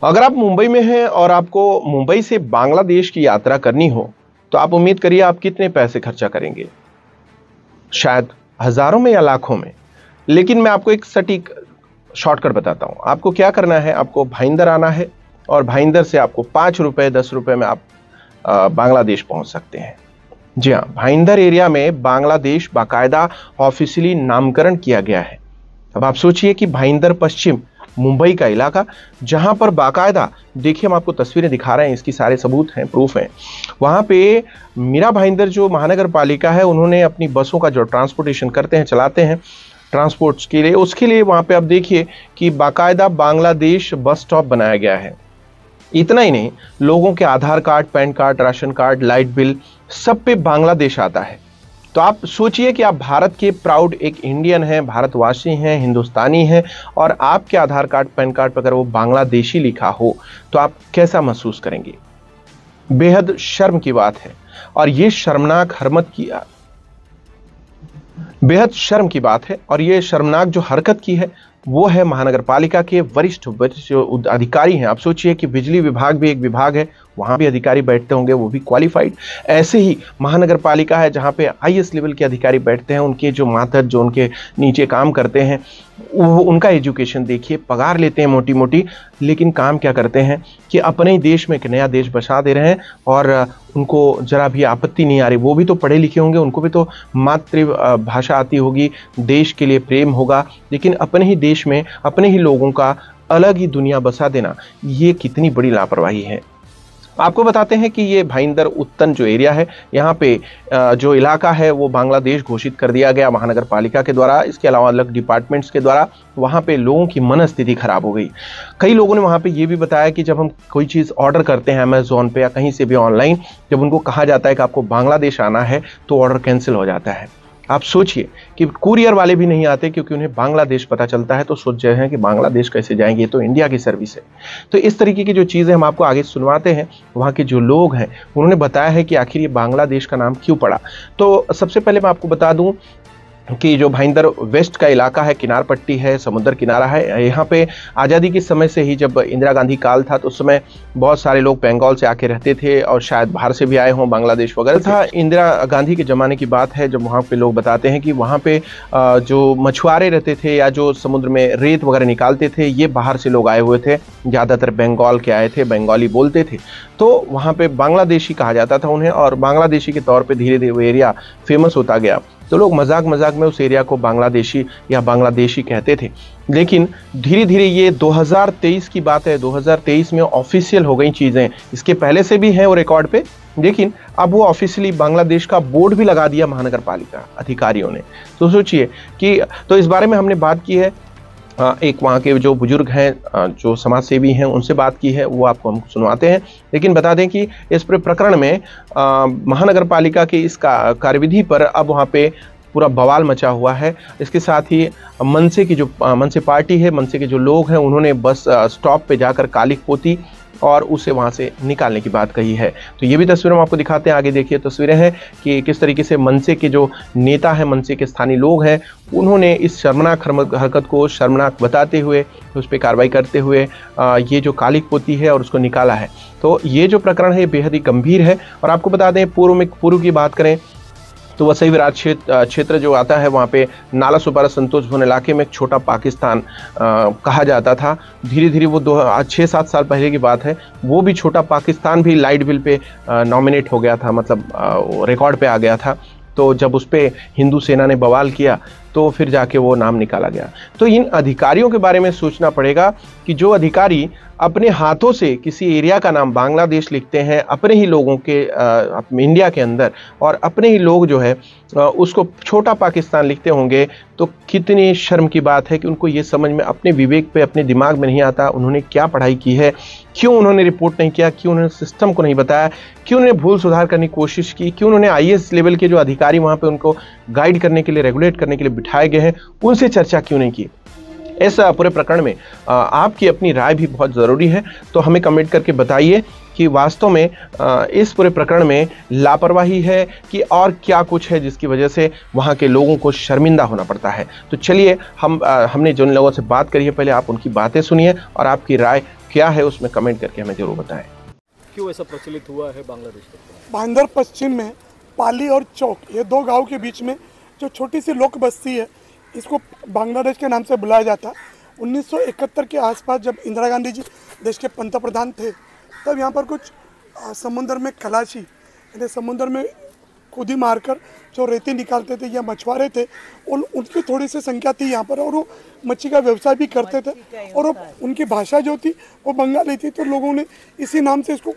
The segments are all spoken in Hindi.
अगर आप मुंबई में हैं और आपको मुंबई से बांग्लादेश की यात्रा करनी हो, तो आप उम्मीद करिए आप कितने पैसे खर्चा करेंगे? शायद हज़ारों में या लाखों में। लेकिन मैं आपको एक सटीक शॉर्टकट बताता हूँ। आपको क्या करना है, आपको भाईंदर आना है और भाईंदर से आपको ₹5 ₹10 में आप बांग्लादेश पहुँच सकते हैं। जी हाँ, भाईंदर एरिया में बांग्लादेश बाकायदा ऑफ़िशियली नामकरण किया गया है। अब आप सोचिए कि भाईंदर पश्चिम मुंबई का इलाका, जहां पर बाकायदा, देखिए हम आपको तस्वीरें दिखा रहे हैं, इसकी सारे सबूत हैं, प्रूफ हैं। वहां पे मीरा भाईंदर जो महानगर पालिका है, उन्होंने अपनी बसों का जो ट्रांसपोर्टेशन करते हैं, चलाते हैं ट्रांसपोर्ट्स के लिए, उसके लिए वहां पे आप देखिए कि बाकायदा बांग्लादेश बस स्टॉप बनाया गया है। इतना ही नहीं, लोगों के Aadhaar card, PAN card, ration card, light bill, सब पे बांग्लादेश आता है। तो आप सोचिए कि आप भारत के प्राउड एक इंडियन हैं, भारतवासी हैं, हिंदुस्तानी हैं, और आपके आधार कार्ड, पैन कार्ड पर अगर वो बांग्लादेशी लिखा हो, तो आप कैसा महसूस करेंगे? बेहद शर्म की बात है। और ये शर्मनाक हरकत की बेहद शर्म की बात है। और ये शर्मनाक जो हरकत की है, वो है महानगर पालिका के वरिष्ठ जो अधिकारी हैं। आप सोचिए कि बिजली विभाग भी एक विभाग है, वहां भी अधिकारी बैठते होंगे, वो भी क्वालिफाइड। ऐसे ही महानगर पालिका है जहां पे हाईएस्ट लेवल के अधिकारी बैठते हैं, उनके जो मातहत, जो उनके नीचे काम करते हैं, उनका एजुकेशन देखिए, पगार लेते हैं मोटी मोटी, लेकिन काम क्या करते हैं कि अपने ही देश में एक नया देश बसा दे रहे हैं। और उनको जरा भी आपत्ति नहीं आ रही। वो भी तो पढ़े लिखे होंगे, उनको भी तो मातृ भाषा आती होगी, देश के लिए प्रेम होगा, लेकिन अपने ही देश में अपने ही लोगों का अलग ही दुनिया बसा देना, ये कितनी बड़ी लापरवाही है। आपको बताते हैं कि ये भाईंदर उत्तन जो एरिया है, यहाँ पे जो इलाका है वो बांग्लादेश घोषित कर दिया गया महानगर पालिका के द्वारा। इसके अलावा अलग डिपार्टमेंट्स के द्वारा वहाँ पे लोगों की मनस्थिति खराब हो गई। कई लोगों ने वहाँ पे ये भी बताया कि जब हम कोई चीज़ ऑर्डर करते हैं अमेज़ॉन पे या कहीं से भी ऑनलाइन, जब उनको कहा जाता है कि आपको बांग्लादेश आना है, तो ऑर्डर कैंसिल हो जाता है। आप सोचिए कि कुरियर वाले भी नहीं आते, क्योंकि उन्हें बांग्लादेश पता चलता है, तो सोच रहे हैं कि बांग्लादेश कैसे जाएंगे, ये तो इंडिया की सर्विस है। तो इस तरीके की जो चीज़ें हम आपको आगे सुनवाते हैं, वहाँ के जो लोग हैं उन्होंने बताया है कि आखिर ये बांग्लादेश का नाम क्यों पड़ा। तो सबसे पहले मैं आपको बता दूं कि जो भाईंदर वेस्ट का इलाका है, किनार पट्टी है, समुद्र किनारा है। यहाँ पे आज़ादी के समय से ही, जब इंदिरा गांधी काल था, तो उस समय बहुत सारे लोग बंगाल से आके रहते थे, और शायद बाहर से भी आए हों, बांग्लादेश वगैरह था। इंदिरा गांधी के ज़माने की बात है, जब वहाँ पे लोग बताते हैं कि वहाँ पे जो मछुआरे रहते थे या जो समुद्र में रेत वगैरह निकालते थे, ये बाहर से लोग आए हुए थे, ज़्यादातर बंगाल के आए थे, बंगाली बोलते थे। तो वहाँ पे बांग्लादेशी कहा जाता था उन्हें, और बांग्लादेशी के तौर पे धीरे धीरे वो एरिया फेमस होता गया। तो लोग मजाक मजाक में उस एरिया को बांग्लादेशी या बांग्लादेशी कहते थे। लेकिन धीरे धीरे, ये 2023 की बात है, 2023 में ऑफिशियल हो गई चीज़ें। इसके पहले से भी हैं वो रिकॉर्ड पे, लेकिन अब वो ऑफिशियली बांग्लादेश का बोर्ड भी लगा दिया महानगर पालिका अधिकारियों ने। तो सोचिए कि, तो इस बारे में हमने बात की है, एक वहाँ के जो बुजुर्ग हैं, जो समाज सेवी हैं, उनसे बात की है, वो आपको हम सुनवाते हैं। लेकिन बता दें कि इस पूरे प्रकरण में महानगर पालिका की इस कार्यविधि पर अब वहाँ पे पूरा बवाल मचा हुआ है। इसके साथ ही मनसे की जो मनसे पार्टी है, मनसे के जो लोग हैं, उन्होंने बस स्टॉप पे जाकर कालिख पोती और उसे वहाँ से निकालने की बात कही है। तो ये भी तस्वीरें हम आपको दिखाते हैं। आगे देखिए तस्वीरें हैं कि किस तरीके से मनसे के जो नेता हैं, मनसे के स्थानीय लोग हैं, उन्होंने इस शर्मनाक हरकत को शर्मनाक बताते हुए, उस पर कार्रवाई करते हुए ये जो कालिख पोती है और उसको निकाला है। तो ये जो प्रकरण है बेहद ही गंभीर है। और आपको बता दें, पूर्व की बात करें तो वसई विराट क्षेत्र जो आता है, वहाँ पे नाला सुपारा संतोष भवन इलाके में एक छोटा पाकिस्तान कहा जाता था। धीरे धीरे वो 6-7 साल पहले की बात है, वो भी छोटा पाकिस्तान भी लाइट बिल पे नॉमिनेट हो गया था, मतलब रिकॉर्ड पे आ गया था। तो जब उस पर हिंदू सेना ने बवाल किया, तो फिर जाके वो नाम निकाला गया। तो इन अधिकारियों के बारे में सोचना पड़ेगा कि जो अधिकारी अपने हाथों से किसी एरिया का नाम बांग्लादेश लिखते हैं अपने ही लोगों के इंडिया के अंदर, और अपने ही लोग जो है उसको छोटा पाकिस्तान लिखते होंगे, तो कितनी शर्म की बात है कि उनको ये समझ में, अपने विवेक पे, अपने दिमाग में नहीं आता उन्होंने क्या पढ़ाई की है, क्यों उन्होंने रिपोर्ट नहीं किया, क्यों उन्होंने सिस्टम को नहीं बताया, क्यों उन्होंने भूल सुधार करने की कोशिश की, क्यों उन्होंने आईएएस लेवल के जो अधिकारी वहाँ पे उनको गाइड करने के लिए, रेगुलेट करने के लिए बिठाए गए हैं, उनसे चर्चा क्यों नहीं की। इस पूरे प्रकरण में आपकी अपनी राय भी बहुत ज़रूरी है। तो हमें कमेंट करके बताइए कि वास्तव में इस पूरे प्रकरण में लापरवाही है कि और क्या कुछ है जिसकी वजह से वहाँ के लोगों को शर्मिंदा होना पड़ता है। तो चलिए हमने जिन लोगों से बात करी है, पहले आप उनकी बातें सुनिए और आपकी राय क्या है उसमें कमेंट करके हमें जरूर बताएं। क्यों ऐसा प्रचलित हुआ है बांग्लादेश में? भाईंदर पश्चिम में पाली और चौक, ये दो गांव के बीच में जो छोटी सी लोक बस्ती है, इसको बांग्लादेश के नाम से बुलाया जाता है। 1971 के आसपास जब इंदिरा गांधी जी देश के पंतप्रधान थे, तब यहाँ पर कुछ समुद्र में खलासी, यानी समुद्र में खुदी मारकर जो रेती निकालते थे या मछुआरे थे, उनकी थोड़ी सी संख्या थी यहाँ पर, और वो मच्छी का व्यवसाय भी करते थे, और उनकी भाषा जो थी वो बंगाली थी। तो लोगों ने इसी नाम से इसको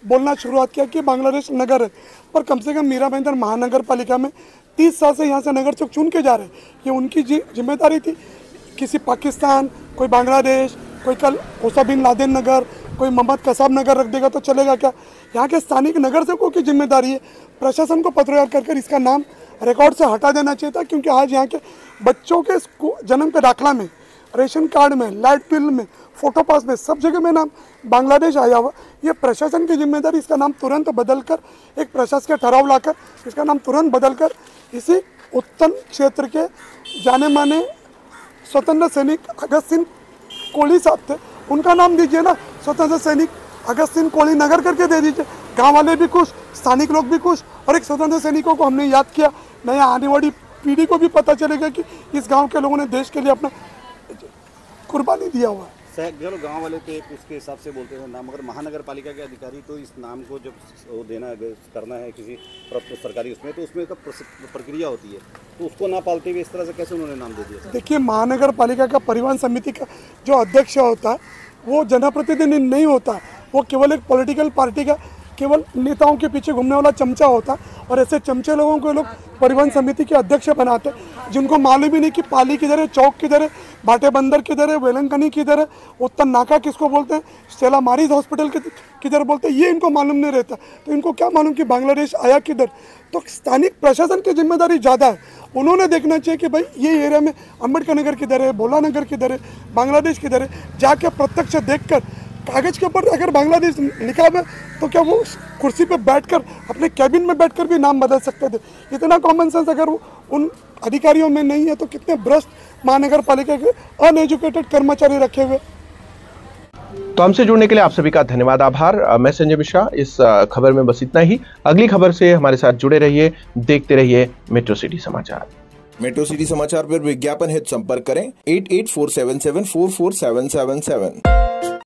बोलना शुरुआत किया कि बांग्लादेश नगर है। पर कम से कम मीरा भाईंदर महानगर पालिका में 30 साल से यहाँ से नगर चौक चुन के जा रहे हैं। ये उनकी जिम्मेदारी थी। किसी पाकिस्तान, कोई बांग्लादेश, कोई कल ओसा बिन लादेन नगर, कोई मोहम्मद कसाब नगर रख देगा तो चलेगा क्या? यहाँ के स्थानिक नगर सेवकों की जिम्मेदारी है। प्रशासन को पत्र कर इसका नाम रिकॉर्ड से हटा देना चाहिए था, क्योंकि आज यहाँ के बच्चों के जन्म के दाखला में, रेशन कार्ड में, लाइट बिल में, फोटो पास में, सब जगह में नाम बांग्लादेश आया हुआ। ये प्रशासन की जिम्मेदारी, इसका नाम तुरंत बदलकर, एक प्रशासकीय ठहराव लाकर इसका नाम तुरंत बदलकर इसी उत्तर क्षेत्र के जाने माने स्वतंत्र सैनिक अगस्त सिंह कोली साहब थे, उनका नाम दीजिए ना, स्वतंत्र सैनिक अगस्त सिंह कोली नगर करके दे दीजिए। गांव वाले भी खुश, स्थानिक लोग भी खुश, और एक स्वतंत्र सैनिकों को हमने याद किया। नया आने वाली पीढ़ी को भी पता चलेगा कि इस गांव के लोगों ने देश के लिए अपना कुर्बानी दिया हुआ है। चलो गांव वाले तो एक उसके हिसाब से बोलते हैं नाम, मगर महानगर पालिका के अधिकारी तो इस नाम को जब वो देना है, करना है किसी सरकारी उसमें, तो उसमें तो प्रक्रिया होती है, तो उसको ना पालते हुए इस तरह से कैसे उन्होंने नाम दे दिया? देखिए, महानगर पालिका का परिवहन समिति का जो अध्यक्ष होता है वो जनप्रतिनिधि नहीं होता, वो केवल एक पॉलिटिकल पार्टी का केवल नेताओं के पीछे घूमने वाला चमचा होता है। और ऐसे चमचे लोगों को लोग परिवहन समिति के अध्यक्ष बनाते हैं, जिनको मालूम ही नहीं कि पाली किधर है, चौक किधर है, भाटे बंदर किधर है, वेलंकनी किधर है, उत्तर नाका किसको बोलते हैं, स्टेला मारिस हॉस्पिटल किधर बोलते हैं, ये इनको मालूम नहीं रहता। तो इनको क्या मालूम कि बांग्लादेश आया किधर? तो स्थानिक प्रशासन की जिम्मेदारी ज़्यादा है। उन्होंने देखना चाहिए कि भाई ये एरिया में अम्बेडकर नगर किधर है, भोला नगर किधर है, बांग्लादेश किधर है, जाके प्रत्यक्ष देखकर कागज के ऊपर अगर बांग्लादेश लिखा हुआ तो क्या वो कुर्सी पे बैठकर अपने कैबिन में बैठकर भी नाम बदल सकते थे? इतना कॉमन सेंस अगर उन अधिकारियों में नहीं है तो कितने भ्रष्ट महानगर पालिका के अनएजुकेटेड कर्मचारी रखे हुए। तो हमसे जुड़ने के लिए आप सभी का धन्यवाद, आभार। मैं संजय मिश्रा। इस खबर में बस इतना ही। अगली खबर से हमारे साथ जुड़े रहिए, देखते रहिए मेट्रो सिटी समाचार। मेट्रो सिटी समाचार पर विज्ञापन हेतु संपर्क करें 8847744777।